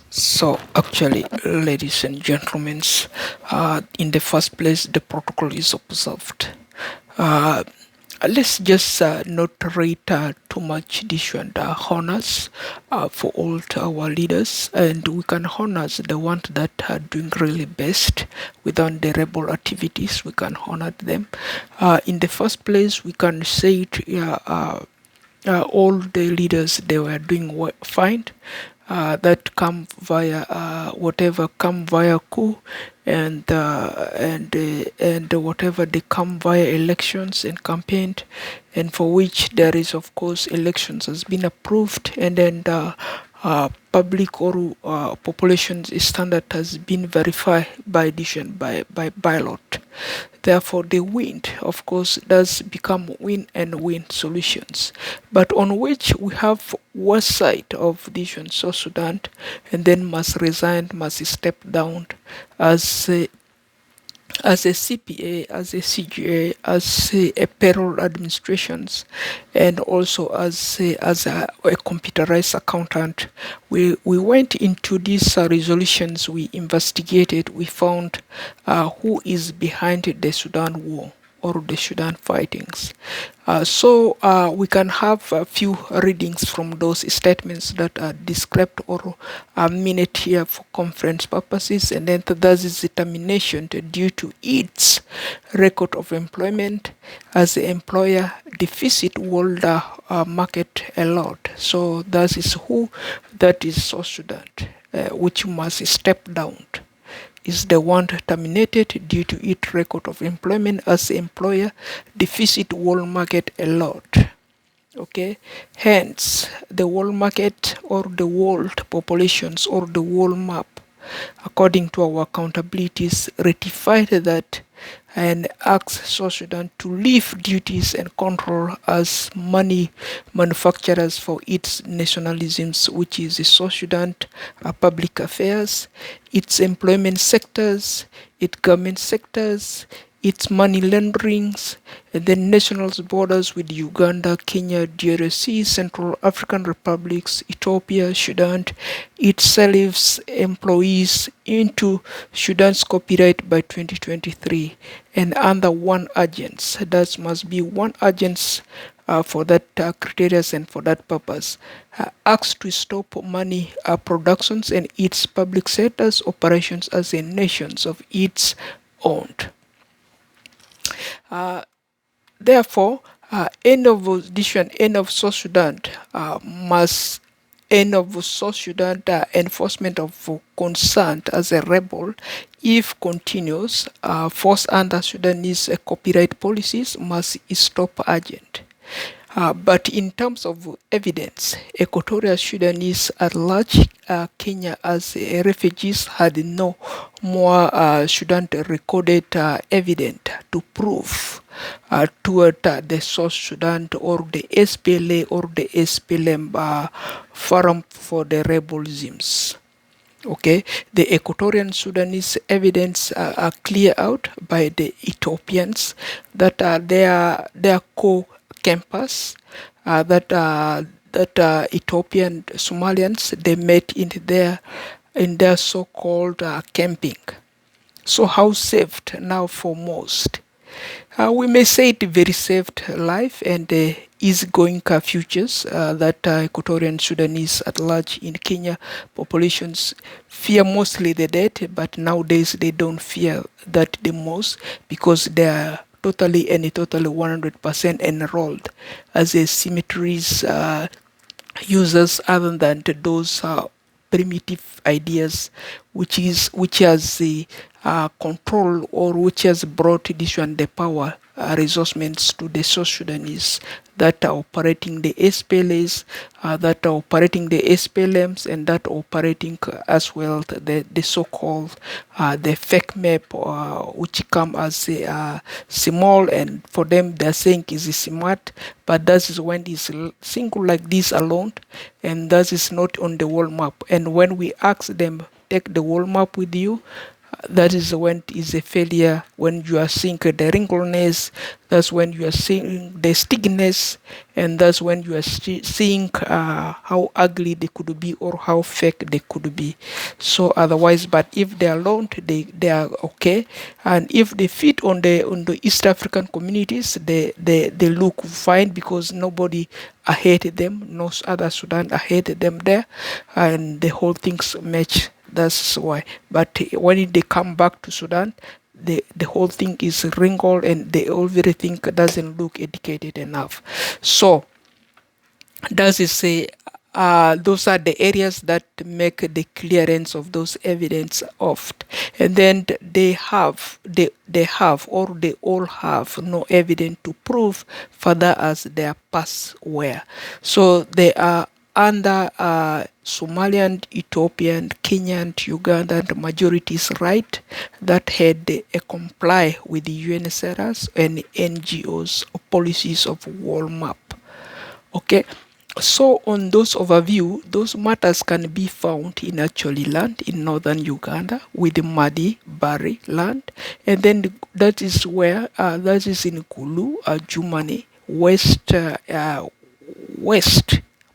So actually, ladies and gentlemen, in the first place, the protocol is observed. Uh, let's just not rate too much this and honors for all to our leaders, and we can honor the ones that are doing really best within the rebel activities. We can honor them. In the first place, we can say it. All the leaders they were doing fine that come via whatever come via coup and whatever they come via elections and campaign, and for which there is of course elections has been approved, and then the public or population standard has been verified by addition by ballot. Therefore, the win, of course, does become win and win solutions, but on which we have one side of this in South Sudan, and then must resign, must step down as a CPA, as a CGA, as a payroll administrations, and also as a computerized accountant. We went into these resolutions, we investigated, we found who is behind the Sudan war or the Sudan fightings. So we can have a few readings from those statements that are described or are minute here for conference purposes, and then that is determination due to its record of employment as the employer deficit world market a lot. So that is who that is South Sudan, which must step down is the one terminated due to its record of employment as employer deficit world market a lot. Okay, hence the world market or the world populations or the world map, according to our accountabilities, ratified that and asked South Sudan to leave duties and control as money manufacturers for its nationalisms, which is the South Sudan public affairs, its employment sectors, its government sectors, its money launderings, and then national borders with Uganda, Kenya, DRC, Central African Republics, Ethiopia, Sudan, it sells employees into Sudan's copyright by 2023 and under one agent. That must be one agent for that criteria and for that purpose. Asked to stop money productions and its public sectors operations as a nations of its owned. Therefore, end of audition, end of South Sudan must end of South Sudan enforcement of concern as a rebel if continues force under Sudanese copyright policies must stop urgent. But in terms of evidence, Equatorial Sudanese at large, Kenya as refugees had no more Sudan recorded evidence to prove toward the South Sudan or the SPLA or the SPLM forum for the rebellisms. Okay, the Equatorian Sudanese evidence are clear out by the Ethiopians that their co-campers that Ethiopian Somalians they met in their so-called camping. So how saved now for most? We may say it very saved life and easygoing futures that Equatorian Sudanese at large in Kenya populations fear mostly the dead, but nowadays they don't fear that the most because they are totally 100% enrolled as a cemeteries users other than those primitive ideas which has the control or which has brought this one the power resourcements to the South Sudanese that are operating the SPLAs, that are operating the SPLMs, and that are operating as well the so-called the fake map, which come as a small, and for them they're saying is smart, but that is when it's single like this alone, and that is not on the world map. And when we ask them, take the world map with you, that is when it is a failure. When you are seeing the wrinkleness, that's when you are seeing the stickiness, and that's when you are seeing how ugly they could be or how fake they could be. So otherwise, but if they are alone, they are okay. And if they fit on the East African communities, they look fine because nobody hated them, no other Sudan hated them there, and the whole things match. That's why. But when they come back to Sudan, the whole thing is wrinkled and the everything doesn't look educated enough. So does it say those are the areas that make the clearance of those evidence of, and then they have or they all have no evidence to prove further as their past were. So they are under Somalian, Ethiopian, Kenyan, Ugandan majorities right that had comply with the UNHCR's and NGOs policies of world map. Okay, so on those overview, those matters can be found in actually land in northern Uganda with the Madi Bari land, and then that is where that is in Kulu, Jumani, west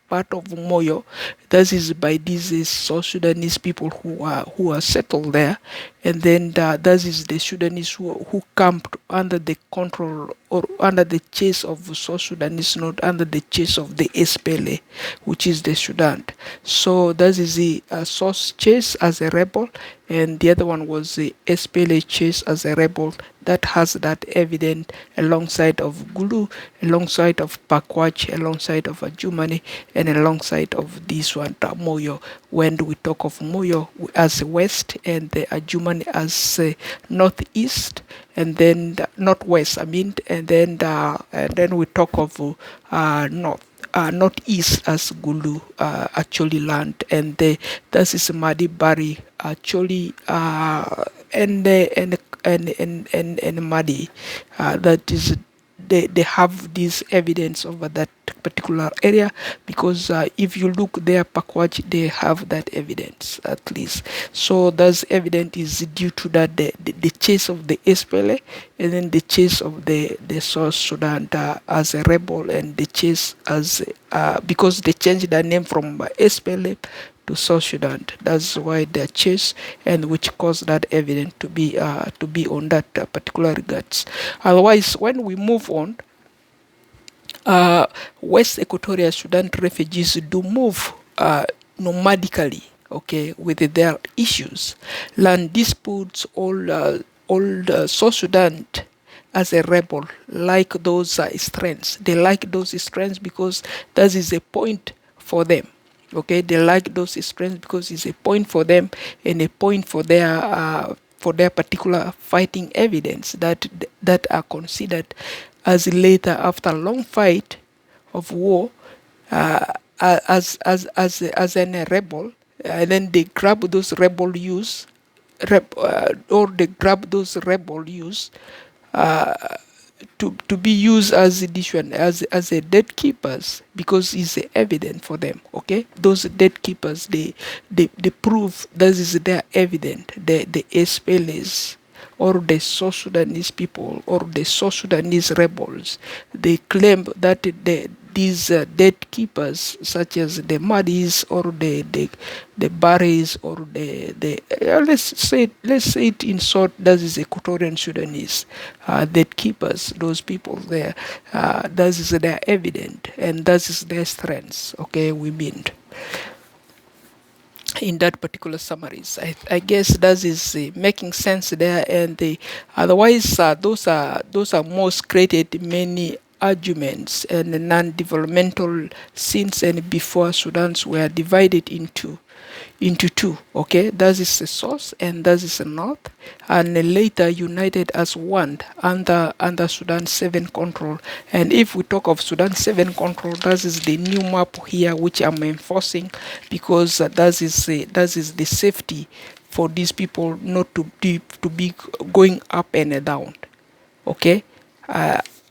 part of Moyo. That is by these South Sudanese people who are settled there, and then that is the Sudanese who camped under the control or under the chase of South Sudanese, not under the chase of the SPLA, which is the Sudan. So that is the South chase as a rebel, and the other one was the SPLA chase as a rebel that has that evidence alongside of Gulu, alongside of Pakwach, alongside of Ajumani, and alongside of this one, Moyo. When we talk of Moyo as west and the Ajumani as northeast, and then northwest, I mean, and then we talk of northeast as Gulu actually land, and that is Madi Bari actually and Madi that is they have this evidence over that particular area, because if you look there Pakwach, they have that evidence at least. So that's evidence is due to that the chase of the SPLA, and then the chase of the South Sudan as a rebel, and the chase as because they changed their name from SPLA to South Sudan. That's why they chase, and which caused that evidence to be on that particular regards. Otherwise, when we move on, West Equatorial Sudan refugees do move nomadically, okay, with their issues, land disputes, all South Sudan as a rebel like those strengths. They like those strengths because that is a point for them. Okay, they like those strengths because it's a point for them and a point for their particular fighting evidence that are considered as later after a long fight of war as a rebel, and then they grab those rebel use or they grab those rebel use to be used as this one as a dead keepers, because it's evident for them. Okay, those dead keepers, they prove that is their evident. The SPLAs or the South Sudanese people or the South Sudanese rebels, they claim that these dead keepers, such as the Madis or the Baris or let's say it in short, that is Equatorian Sudanese dead keepers. Those people there, that is their evident, and that is their strengths. Okay, we mean in that particular summaries. I guess that is making sense there, and otherwise those are most created many arguments and non-developmental since and before Sudans were divided into two. Okay, that is the source and that is the north, and later united as one under Sudan 7 control. And if we talk of Sudan 7 control, that is the new map here which I'm enforcing, because that is the safety for these people not to be going up and down. Okay,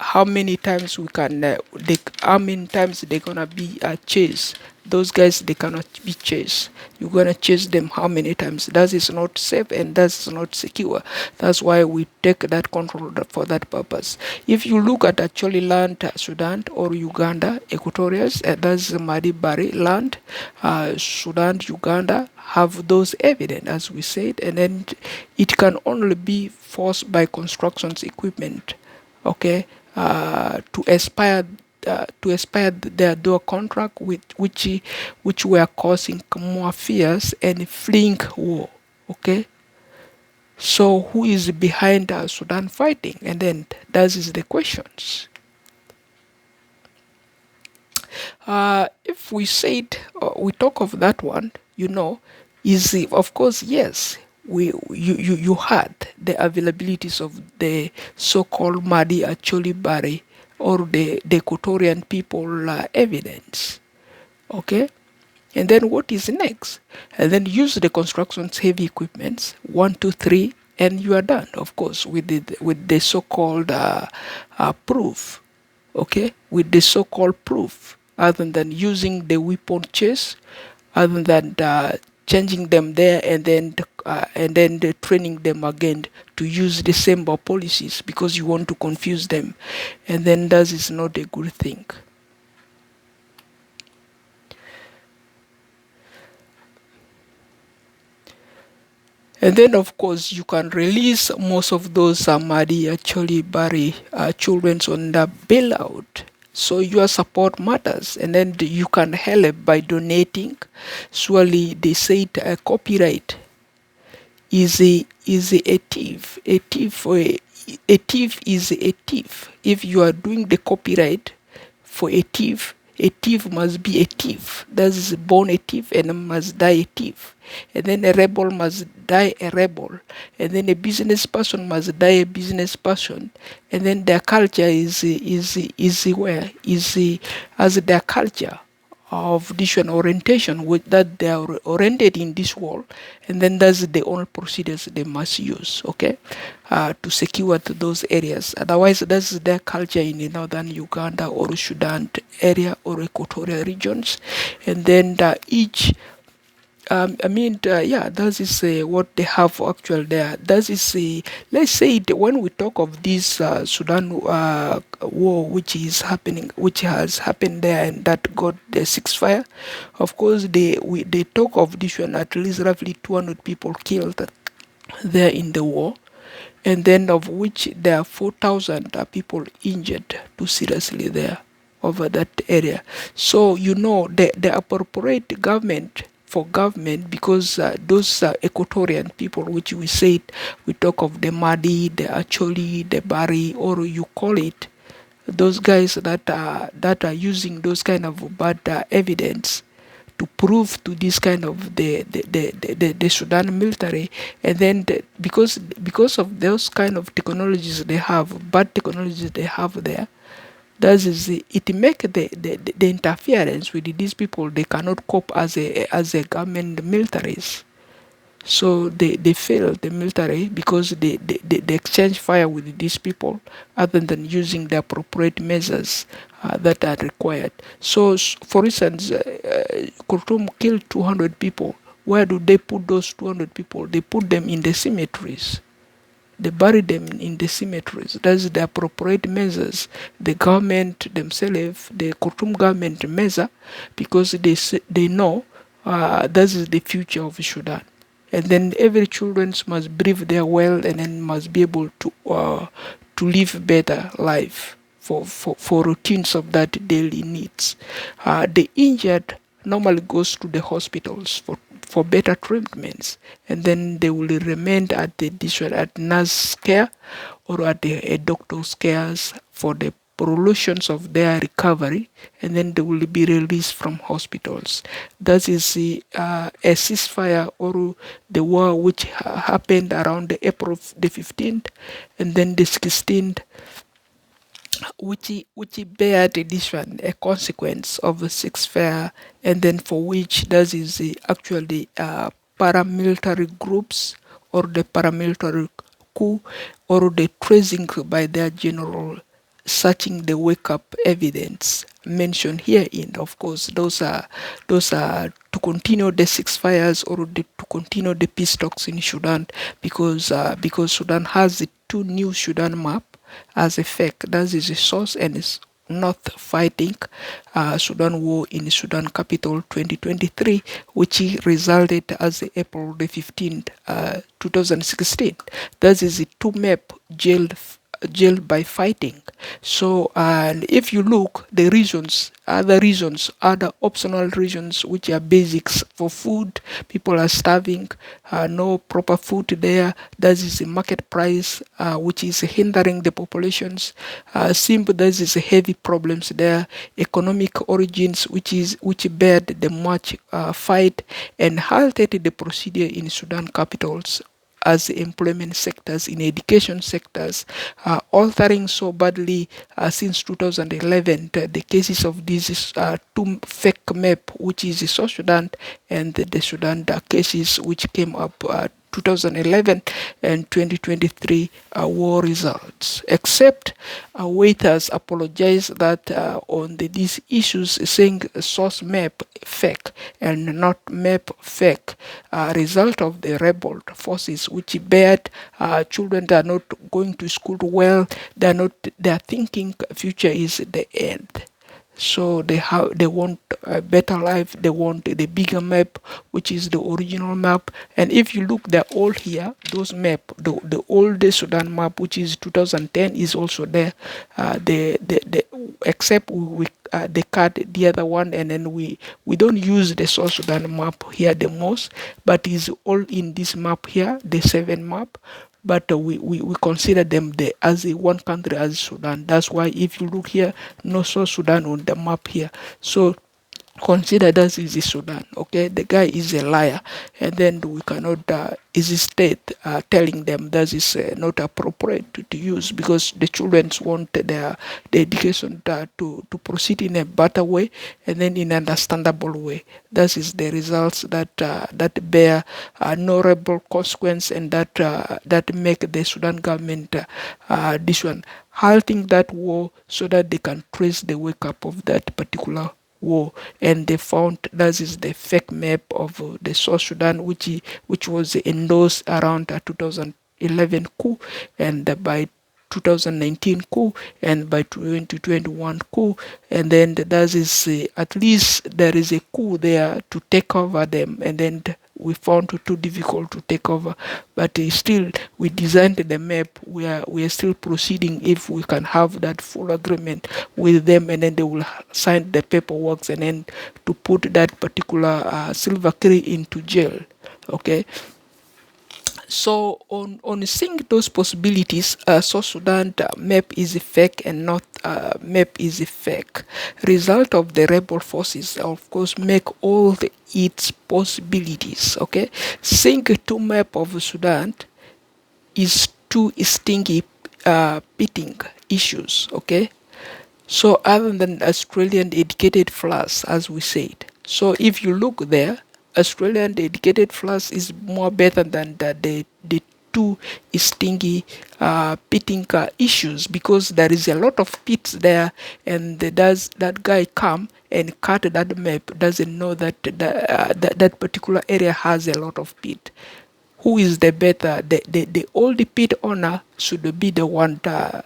how many times we can how many times they're gonna be chased. Those guys, they cannot be chased. You're gonna chase them how many times? That is not safe and that's not secure. That's why we take that control for that purpose. If you look at actually land Sudan or Uganda, Equatorials, that's Madi Bari land, Sudan, Uganda have those evidence, as we said, and then it can only be forced by constructions equipment, okay, to expire their door contract, which were causing more fears and fleeing war. Okay, so who is behind Sudan fighting? And then that is the questions. If we said we talk of that one, is of course yes. You had the availabilities of the so-called Madi Acholi Bari or the Equatorian people evidence. Okay, and then what is next? And then use the construction's heavy equipments, 1, 2, 3, and you are done. Of course, with the so-called proof. Okay, with the so-called proof, other than using the weapon chase, other than changing them there and then the training them again to use the same policies because you want to confuse them, and then that is not a good thing. And then, of course, you can release most of those Madi actually Bari children on the bailout. So your support matters, and then you can help by donating. Surely they said copyright is a thief. A thief is a thief. If you are doing the copyright for a thief must be a thief. That is born a thief and must die a thief. And then a rebel must die a rebel. And then a business person must die a business person. And then their culture is where is as their culture of different orientation with that they are oriented in this world, and then that's the only procedures they must use, okay, to secure to those areas. Otherwise, that's their culture in the northern Uganda or Sudan area or equatorial regions, and then each yeah, that is what they have actually there. That is, let's say, when we talk of this Sudan war, which is happening, which has happened there, and that got the ceasefire. Of course, they talk of this one, at least roughly 200 people killed there in the war, and then of which there are 4,000 people injured too seriously there over that area. So the appropriate government for government, because those Equatorian people, which we talk of the Madi, the Acholi, the Bari, or you call it, those guys that are using those kind of bad evidence to prove to this kind of the Sudan military, and then because of those kind of technologies they have, bad technologies they have there, that is it make the interference with these people. They cannot cope as a government militaries. So they fail the military because they exchange fire with these people other than using the appropriate measures that are required. So for instance, Khartoum killed 200 people. Where do they put those 200 people? They put them in the cemeteries. They bury them in the cemeteries. That's the appropriate measures. The government themselves, the Khartoum government measure, because they know that is the future of Sudan. And then every children must breathe their well, and then must be able to live better life for routines of that daily needs. The injured normally goes to the hospitals for better treatments, and then they will remain at the district at nurse care or at a doctor's cares for the prolongations of their recovery, and then they will be released from hospitals. That is a ceasefire or the war which happened around the April the 15th and then the 16th, which bear this one a consequence of the ceasefire, and then for which that is actually paramilitary groups or the paramilitary coup or the tracing by their general searching the wake-up evidence mentioned herein. Of course, those are to continue the ceasefires or to continue the peace talks in Sudan, because Sudan has the two new Sudan map as a fake. That is the source, and is not fighting Sudan war in Sudan capital 2023, which resulted as April the 15th, 2016. That is the two map jailed by fighting. So, and if you look, the reasons, other optional reasons, which are basics for food, people are starving, no proper food there. That is the market price, which is hindering the populations. Simple, there is heavy problems there. Economic origins, which bared the much fight and halted the procedure in Sudan capitals as the employment sectors, in education sectors, altering so badly since 2011. The cases of these two fake map, which is the South Sudan and the Sudan cases, which came up 2011 and 2023 war results. Except waiters apologize that on these issues, saying source map fake and not map fake, result of the rebel forces, which bared children that are not going to school well. They are thinking future is the end. So they want a better life. They want the bigger map, which is the original map. And if you look, they're all here. Those map, the old Sudan map, which is 2010, is also there. The except we they cut the other one, and then we don't use the South Sudan map here the most, but is all in this map here, the 7 map. But we consider them as a one country as Sudan. That's why if you look here, no South Sudan on the map here. So consider that is Sudan. Okay, the guy is a liar, and then we cannot hesitate telling them that is not appropriate to use, because the children want the education to proceed in a better way, and then in an understandable way. That is the results that bear no rebel consequence, and that make the Sudan government this one halting that war so that they can trace the wake up of that particular war. And they found that is the fake map of the South Sudan, which was endorsed around 2011 coup, and by 2019 coup, and by 2021 coup, and then that is at least there is a coup there to take over them, and then we found it too difficult to take over, but still we designed the map. We are still proceeding if we can have that full agreement with them, and then they will sign the paperwork, and then to put that particular Silver Cree into jail. Okay. So on seeing those possibilities, South Sudan map is a fake and not map is a fake. Result of the rebel forces, of course, make all its possibilities. Okay, seeing two map of Sudan is two stingy pitting issues. Okay, so other than Australian educated flaws, as we said. So if you look there, Australian dedicated flaws is more better than the two stingy pitting issues, because there is a lot of pits there, and does that guy come and cut that map doesn't know that that particular area has a lot of pit. Who is the better? The old pit owner should be the one that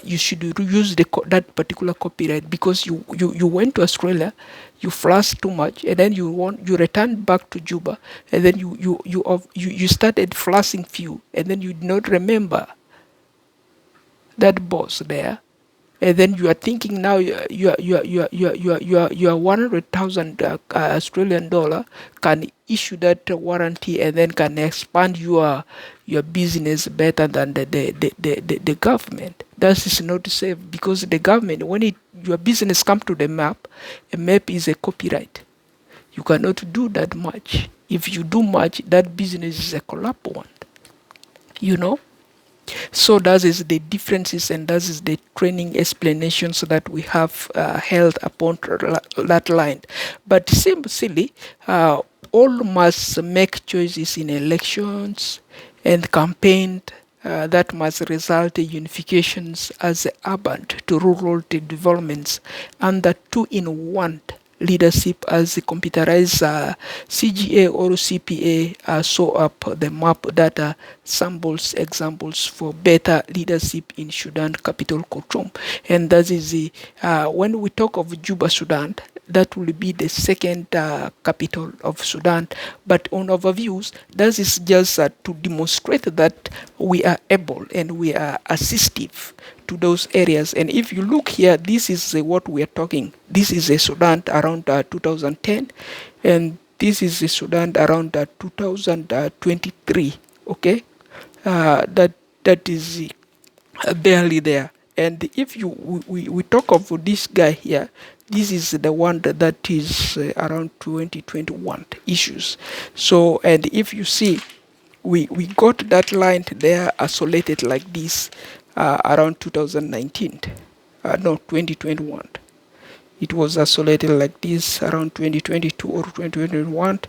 you should use that particular copyright, because you went to Australia, you flashed too much, and then you returned back to Juba, and then you started flashing few, and then you did not remember that boss there, and then you are thinking now you are 100,000 Australian dollar can issue that warranty, and then can expand your business better than the government. That is not safe, because the government, when your business come to the map, a map is a copyright. You cannot do that much. If you do much, that business is a collapse one. You know. So that is the differences, and that is the training explanations that we have held upon that line. But simply, all must make choices in elections and campaign that must result in unifications as urban to rural developments and the two-in-one leadership as the computerized CGA or CPA show up the map data samples examples for better leadership in Sudan capital Khartoum. And that is the when we talk of Juba, Sudan, that will be the second capital of Sudan. But on overviews, that is just to demonstrate that we are able and we are assistive to those areas. And if you look here, this is what we are talking. This is a Sudan around 2010, and this is a Sudan around 2023. Okay, that is barely there. And if we talk of this guy here, this is the one that is around 2021 issues. So, and if you see, we got that line there isolated like this around 2019, no, 2021. It was isolated like this around 2022 or 2021.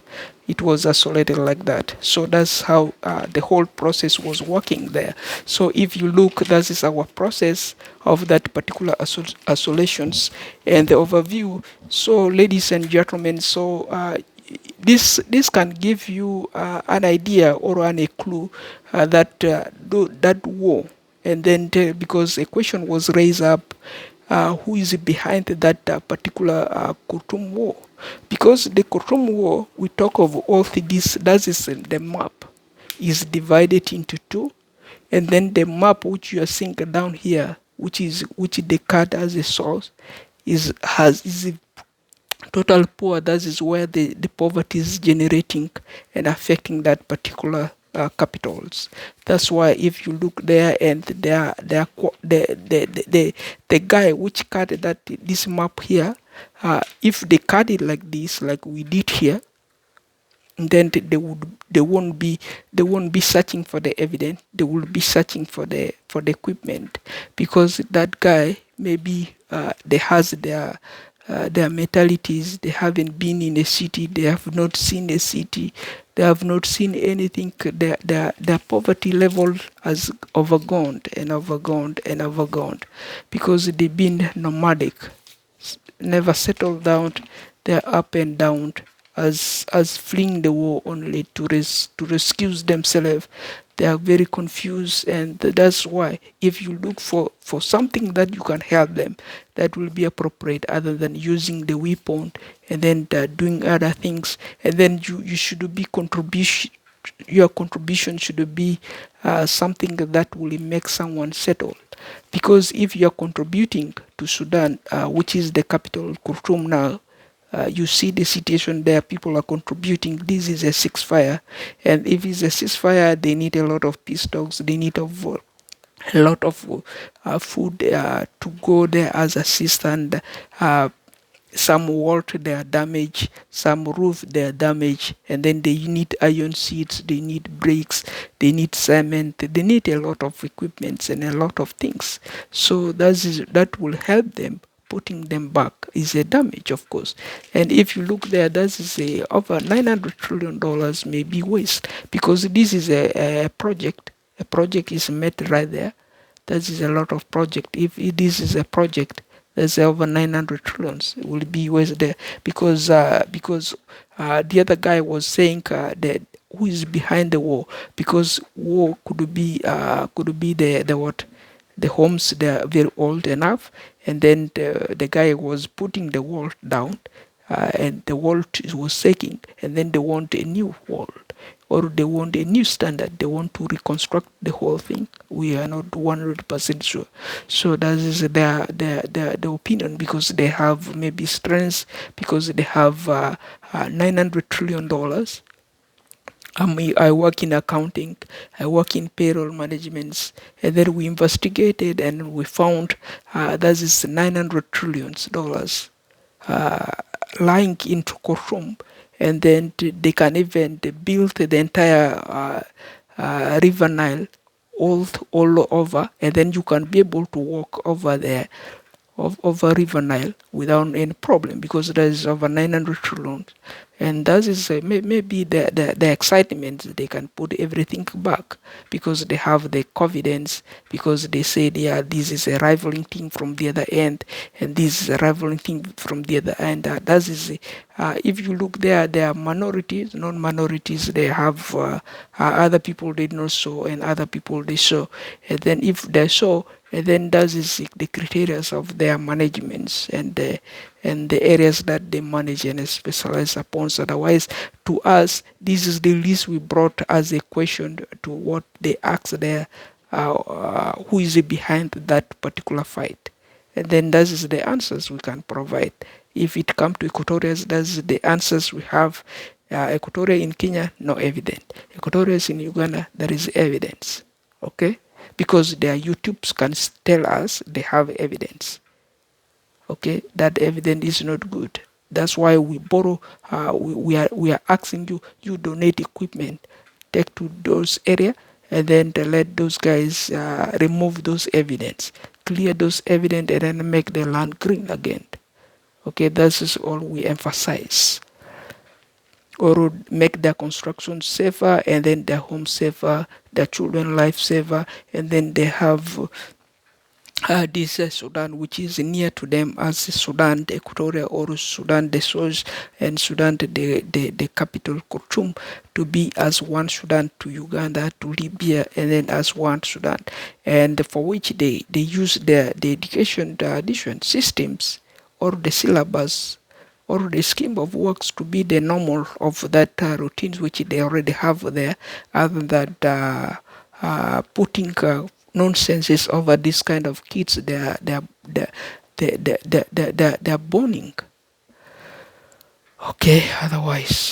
It was isolated like that. So that's how the whole process was working there. So if you look, that is our process of that particular isolations and the overview. So ladies and gentlemen, so this can give you an idea or a clue that that war, and then because a question was raised up, who is behind that particular Khartoum war? Because the Khartoum war, we talk of all this. That is the map is divided into two, and then the map which you are seeing down here, which the card as a source, is total poor. That is where the poverty is generating and affecting that particular capitals. That's why if you look there and the guy which cut that this map here, if they cut it like this, like we did here, then they won't be searching for the evidence. They will be searching for the equipment, because that guy maybe they has their mentalities. They haven't been in a city. They have not seen a city. They have not seen anything. Their poverty level has overgone and overgone and overgone, because they've been nomadic, never settled down. They're up and down, as fleeing the war only to rescue themselves. They are very confused, and that's why if you look for something that you can help them, that will be appropriate, other than using the weapon and then doing other things. And then you should be contribution. Your contribution should be something that will make someone settle. Because if you are contributing to Sudan, which is the capital Khartoum now, you see the situation there. People are contributing. This is a ceasefire, and if it's a ceasefire, they need a lot of peace talks. They need a lot of food to go there as assistance. Some wall they are damaged, some roof they are damaged, and then they need iron sheets, they need bricks, they need cement, they need a lot of equipments and a lot of things. So that will help them. Putting them back is a damage, of course. And if you look there, that is over $900 trillion may be waste, because this is a project. A project is made right there. That is a lot of project. If this is a project, there's over 900 trillions will be waste there, because the other guy was saying that who is behind the war, because war could be the what, the homes, they are very old enough, and then the guy was putting the wall down, and the wall was shaking, and then they want a new wall, or they want a new standard. They want to reconstruct the whole thing. We are not 100% sure. So that is their opinion, because they have maybe strengths, because they have $900 trillion. I work in accounting, I work in payroll management, and then we investigated and we found that is $900 trillion lying into Khartoum, and then they can even build the entire River Nile all over, and then you can be able to walk over there, over River Nile, without any problem, because there is over 900 trillion, and that is maybe the excitement. They can put everything back because they have the confidence, because they said, yeah, this is a rivaling team from the other end, and this is a rivaling team from the other end. That is, if you look there are minorities, non-minorities. They have other people they not show, and other people they show. And then if they show, and then that is the criteria of their managements, and the areas that they manage and specialize upon. So otherwise, to us, this is the list we brought as a question to what they asked there, who is behind that particular fight. And then that is the answers we can provide. If it comes to Equatorians, that's the answers we have. Equatoria in Kenya, no evidence. Equatorians in Uganda, there is evidence. Okay? Because their YouTubes can tell us they have evidence. Okay, that evidence is not good. That's why we borrow. We are asking you donate equipment, take to those area, and then to let those guys remove those evidence, clear those evidence, and then make the land green again. Okay, that is all we emphasize. Or make their construction safer, and then their home safer, their children life safer, and then they have this Sudan, which is near to them as Sudan, the Equatorial, or Sudan, the source, and Sudan, the capital, Khartoum, to be as one Sudan, to Uganda, to Libya, and then as one Sudan, and for which they use the education, the addition systems, or the syllabus, or the scheme of works to be the normal of that routines which they already have there, other than putting nonsenses over this kind of kids. They're burning. Okay, otherwise.